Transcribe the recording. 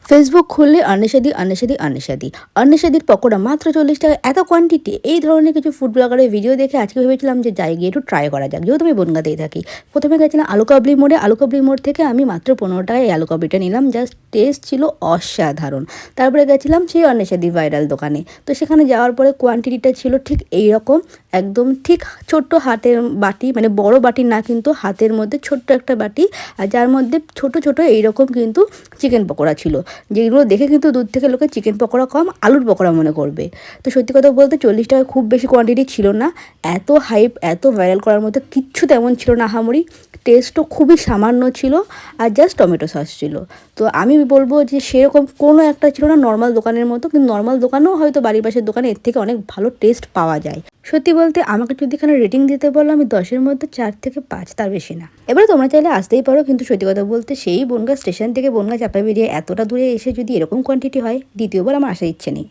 Facebook খুললে আন্নেশাদির পকোড়া মাত্র 40 টাকা, এত কোয়ান্টিটি। এই ধরনের কিছু ফুড ব্লগারের ভিডিও দেখে আজকে ভেবেছিলাম যে যাই গিয়ে একটু ট্রাই করা যাক, যেহেতু আমি বনগাঁতেই থাকি। প্রথমে গেছিলাম আলু কাবলি মোড়ে থেকে আমি মাত্র 15 টাকায় এই আলু কাবলিটা নিলাম। জাস্ট টেস্ট ছিল অসাধারণ। তারপরে গেছিলাম সেই অন্বেষাদি ভাইরাল দোকানে। তো সেখানে যাওয়ার পরে কোয়ান্টিটিটা ছিল ঠিক এইরকম, একদম ঠিক ছোট্ট হাতের বাটি, মানে বড় বাটি না, কিন্তু হাতের মধ্যে ছোট্ট একটা বাটি, আর যার মধ্যে ছোট ছোট এইরকম কিন্তু চিকেন পকোড়া ছিল, যেগুলো দেখে কিন্তু দূর থেকে লোকে চিকেন পকোড়া কম আলুর পকোড়া মনে করবে। তো সত্যি কথা বলতে 40 টাকা খুব বেশি কোয়ান্টিটি ছিল না। এত হাইপ, এত ভাইরাল করার মতো কিচ্ছু তেমন ছিল না আহামরি। টেস্টও খুবই সামান্য ছিল, আর জাস্ট টমেটো সস ছিল। তো আমি বলবো যে সেরকম কোনো একটা ছিল না নর্মাল দোকানের মতো, কিন্তু নর্মাল দোকানেও হয়তো বাড়ির পাশের দোকানে এর থেকে অনেক ভালো টেস্ট পাওয়া যায়। সত্যি বলতে আমাকে যদি এখানে রেটিং দিতে বলো, আমি 10-এর মধ্যে 4 থেকে 5, তার বেশি না। এবারে তোমরা চাইলে আসতেই পারো, কিন্তু সত্যি কথা বলতে সেই বনগাঁ স্টেশন থেকে বনগাঁ চাপা বেরিয়ে এতটা দূরে এসে যদি এরকম কোয়ান্টিটি হয়, দ্বিতীয়বার আমার আসার ইচ্ছে নেই।